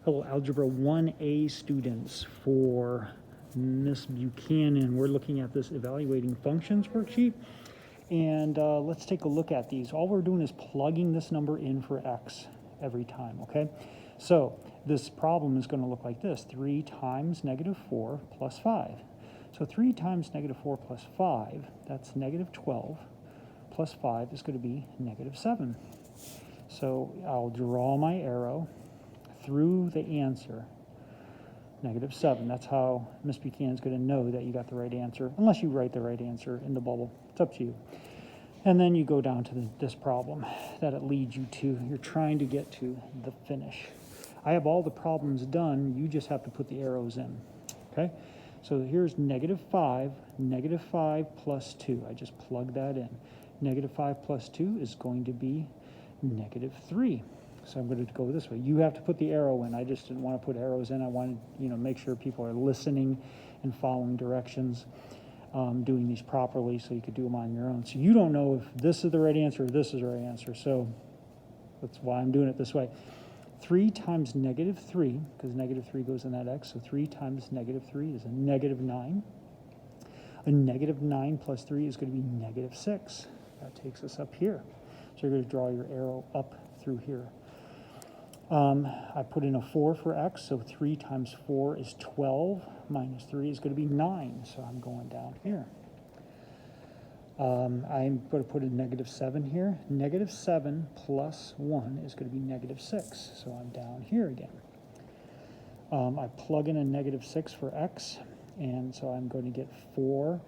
Hello, Algebra 1A students. For Miss Buchanan, we're looking at this evaluating functions worksheet. And let's take a look at these. All we're doing is plugging this number in for x every time, okay? So this problem is going to look like this. 3 times negative 4 plus 5. So 3 times negative 4 plus 5, that's negative 12, plus 5 is going to be negative 7. So I'll draw my arrow through the answer, negative 7. That's how Miss Buchanan's going to know that you got the right answer, unless you write the right answer in the bubble. It's up to you. And then you go down to this problem that it leads you to. You're trying to get to the finish. I have all the problems done. You just have to put the arrows in, okay? So here's negative 5 plus 2. I just plug that in. Negative 5 plus 2 is going to be negative 3. So I'm going to go this way. You have to put the arrow in. I just didn't want to put arrows in. I wanted, make sure people are listening and following directions, doing these properly so you could do them on your own. So you don't know if this is the right answer or this is the right answer. So that's why I'm doing it this way. 3 times negative 3, because negative 3 goes in that x, so 3 times negative 3 is a negative 9. A negative 9 plus 3 is going to be negative 6. That takes us up here. So you're going to draw your arrow up through here. I put in a 4 for x, so 3 times 4 is 12, minus 3 is going to be 9, so I'm going down here. I'm going to put a negative 7 here. Negative 7 plus 1 is going to be negative 6, so I'm down here again. I plug in a negative 6 for x, and so I'm going to get 4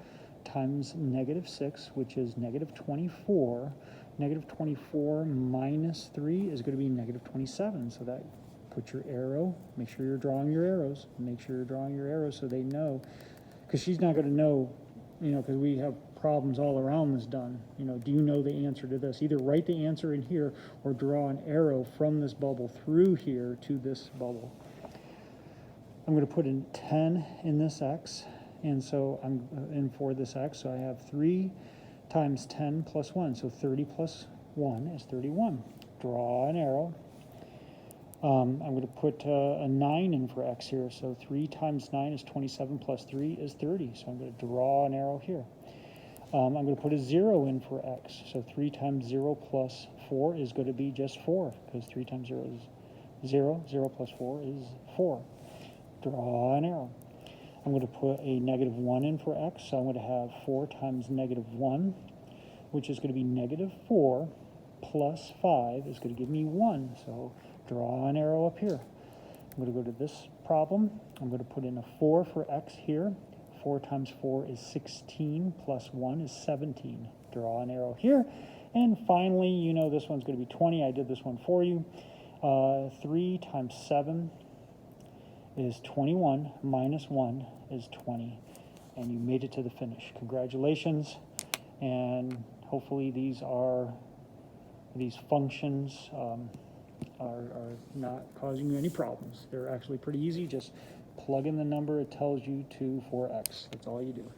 times negative 6, which is negative 24. Negative 24 minus 3 is going to be negative 27. So that, put your arrow, make sure you're drawing your arrows. Make sure you're drawing your arrows so they know. Because she's not going to know, because we have problems all around this done. Do you know the answer to this? Either write the answer in here or draw an arrow from this bubble through here to this bubble. I'm going to put in 10 in this x. And so I'm in for this x. So I have 3 times 10 plus 1. So 30 plus 1 is 31. Draw an arrow. I'm going to put a 9 in for x here. So 3 times 9 is 27 plus 3 is 30. So I'm going to draw an arrow here. I'm going to put a 0 in for x. So 3 times 0 plus 4 is going to be just 4, because 3 times 0 is 0. 0 plus 4 is 4. Draw an arrow. I'm going to put a negative 1 in for x, so I'm going to have 4 times negative 1, which is going to be negative 4, plus 5 is going to give me 1. So draw an arrow up here. I'm going to go to this problem. I'm going to put in a 4 for x here. 4 times 4 is 16, plus 1 is 17. Draw an arrow here. And finally, this one's going to be 20. I did this one for you. 3 times 7 is 21, minus 1 is 20, and you made it to the finish. Congratulations, and hopefully these functions are not causing you any problems. They're actually pretty easy. Just plug in the number it tells you to for x. That's all you do.